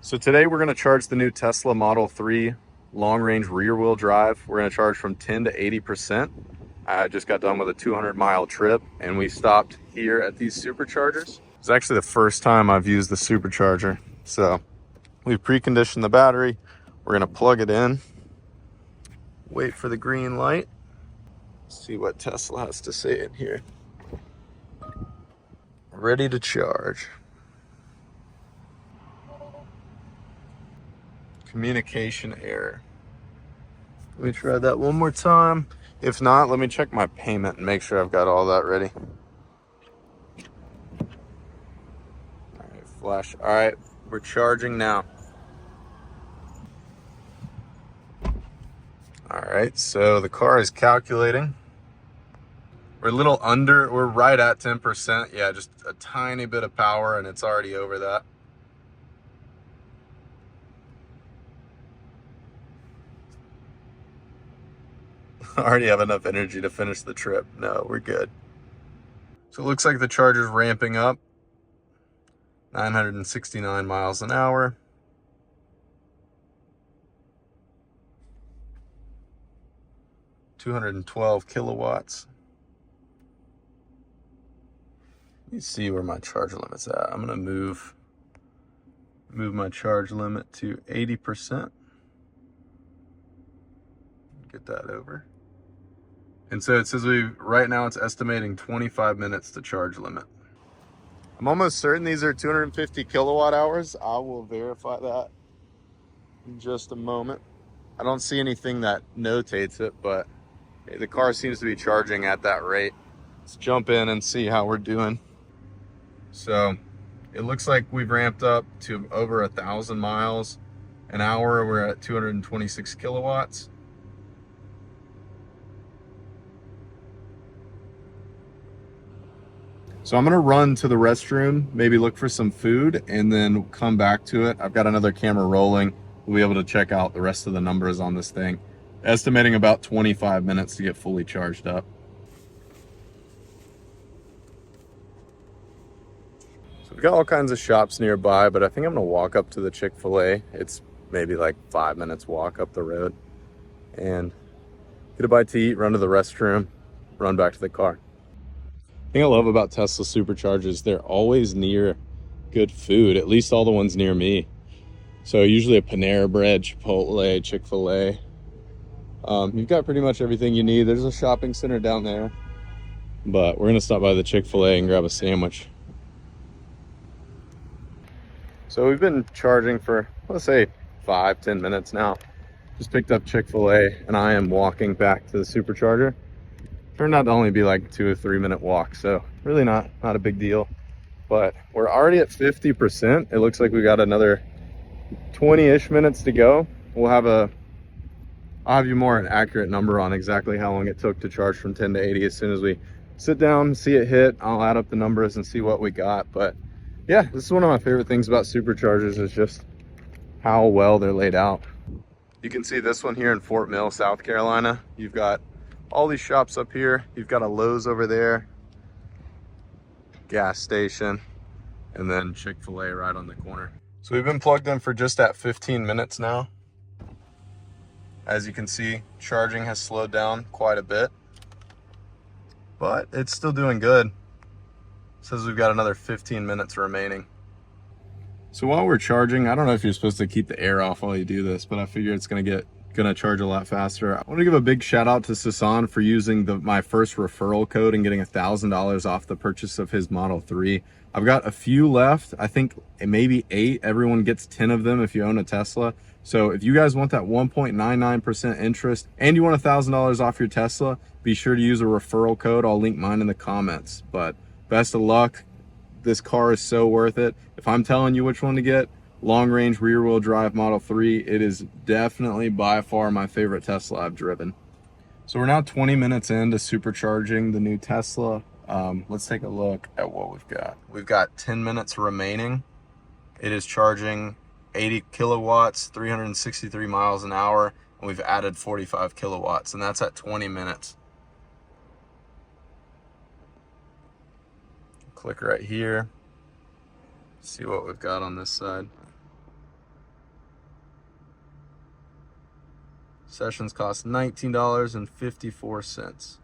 So today we're going to charge the new Tesla Model 3 long range rear wheel drive. We're going to charge from 10 to 80%. I just got done with a 200-mile trip and we stopped here at these superchargers. It's actually the first time I've used the supercharger. So we've preconditioned the battery. We're going to plug it in, wait for the green light, see what Tesla has to say in here. Ready to charge. Communication error. Let me try that one more time. If not, let me check my payment and make sure I've got all that ready. All right, flash. All right, we're charging now. All right, so the car is calculating. We're a little under, we're right at 10%. Yeah, just a tiny bit of power and it's already over that. I already have enough energy to finish the trip. No, we're good. So it looks like the charger's ramping up. 969 miles an hour. $212 kilowatts. Let me see where my charge limit's at. I'm gonna move my charge limit to 80%. Get that over. And so it says right now it's estimating 25 minutes to charge limit. I'm almost certain these are 250 kilowatt hours. I will verify that in just a moment. I don't see anything that notates it, but the car seems to be charging at that rate. Let's jump in and see how we're doing. So it looks like we've ramped up to over 1,000 miles an hour. We're at 226 kilowatts. So I'm gonna run to the restroom, maybe look for some food, and then come back to it. I've got another camera rolling. We'll be able to check out the rest of the numbers on this thing. Estimating about 25 minutes to get fully charged up. So we've got all kinds of shops nearby, but I think I'm gonna walk up to the Chick-fil-A. It's maybe like 5 minutes walk up the road and get a bite to eat, run to the restroom, run back to the car. The thing I love about Tesla superchargers, they're always near good food, at least all the ones near me. So usually a Panera Bread, Chipotle, Chick-fil-A. You've got pretty much everything you need. There's a shopping center down there, but we're gonna stop by the Chick-fil-A and grab a sandwich. So we've been charging for, let's say, 5-10 minutes now. Just picked up Chick-fil-A and I am walking back to the supercharger. Turned out to only be like a 2 or 3 minute walk, so really not a big deal. But we're already at 50%. It looks like we got another 20-ish minutes to go. I'll have you more an accurate number on exactly how long it took to charge from 10 to 80 as soon as we sit down, see it hit. I'll add up the numbers and see what we got. But yeah, this is one of my favorite things about superchargers, is just how well they're laid out. You can see this one here in Fort Mill, South Carolina. You've got all these shops up here. You've got a Lowe's over there, gas station, and then Chick-fil-A right on the corner. So we've been plugged in for just at 15 minutes now. As you can see, charging has slowed down quite a bit, but it's still doing good. It says we've got another 15 minutes remaining. So while we're charging, I don't know if you're supposed to keep the air off while you do this, but I figure it's gonna charge a lot faster. I want to give a big shout out to Sasan for using my first referral code and getting $1,000 off the purchase of his Model 3. I've got a few left. I think maybe 8. Everyone gets 10 of them if you own a Tesla. So if you guys want that 1.99% interest and you want $1,000 off your Tesla, be sure to use a referral code. I'll link mine in the comments. But best of luck. This car is so worth it. If I'm telling you which one to get, long range rear wheel drive Model 3, it is definitely by far my favorite Tesla I've driven. So we're now 20 minutes into supercharging the new Tesla. Let's take a look at what we've got. We've got 10 minutes remaining. It is charging 80 kilowatts, 363 miles an hour, and we've added 45 kilowatts, and that's at 20 minutes. Click right here. See what we've got on this side. Sessions cost $19.54.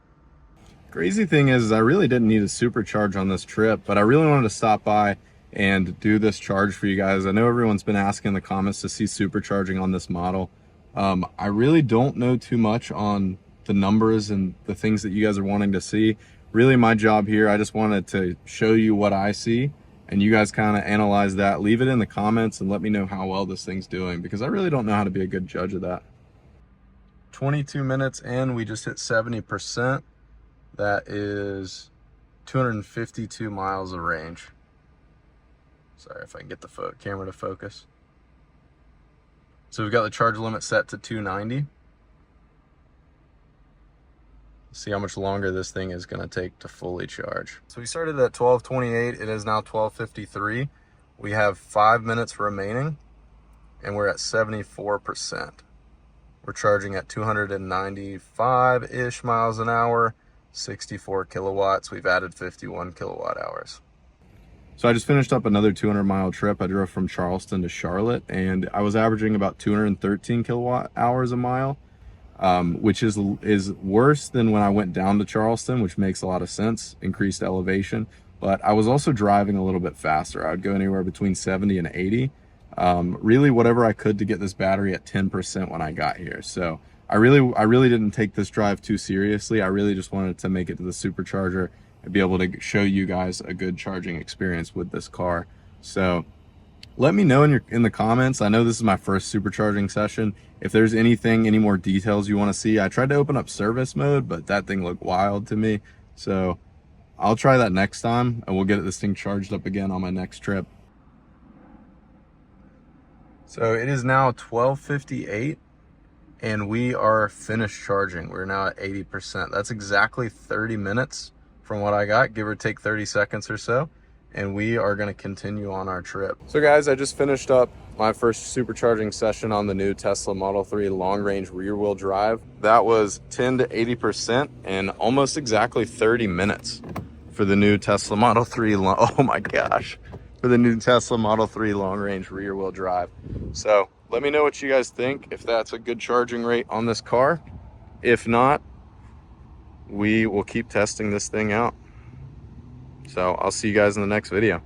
Crazy thing is I really didn't need a supercharge on this trip, but I really wanted to stop by and do this charge for you guys. I know everyone's been asking in the comments to see supercharging on this model. I really don't know too much on the numbers and the things that you guys are wanting to see. Really my job here, I just wanted to show you what I see and you guys kind of analyze that. Leave it in the comments and let me know how well this thing's doing, because I really don't know how to be a good judge of that. 22 minutes and we just hit 70%. That is 252 miles of range. Sorry if I can get the camera to focus. So we've got the charge limit set to 290. See how much longer this thing is going to take to fully charge. So we started at 12:28. It is now 12:53. We have 5 minutes remaining and we're at 74%. We're charging at 295-ish miles an hour, 64 kilowatts. We've added 51 kilowatt hours. So I just finished up another 200-mile trip. I drove from Charleston to Charlotte and I was averaging about 213 kilowatt hours a mile. Which is worse than when I went down to Charleston, which makes a lot of sense, increased elevation. But I was also driving a little bit faster. I'd go anywhere between 70 and 80. Really whatever I could to get this battery at 10% when I got here. So I really didn't take this drive too seriously. I really just wanted to make it to the supercharger and be able to show you guys a good charging experience with this car. So let me know in the comments. I know this is my first supercharging session. If there's any more details you want to see. I tried to open up service mode, but that thing looked wild to me. So I'll try that next time and we'll get this thing charged up again on my next trip. So it is now 12:58 and we are finished charging. We're now at 80%. That's exactly 30 minutes from what I got, give or take 30 seconds or so. And we are going to continue on our trip. So guys, I just finished up my first supercharging session on the new Tesla Model 3 long range rear wheel drive. That was 10 to 80% and almost exactly 30 minutes for the new Tesla Model 3. Oh my gosh, for the new Tesla Model 3 long range rear wheel drive. So let me know what you guys think, if that's a good charging rate on this car. If not, we will keep testing this thing out. So I'll see you guys in the next video.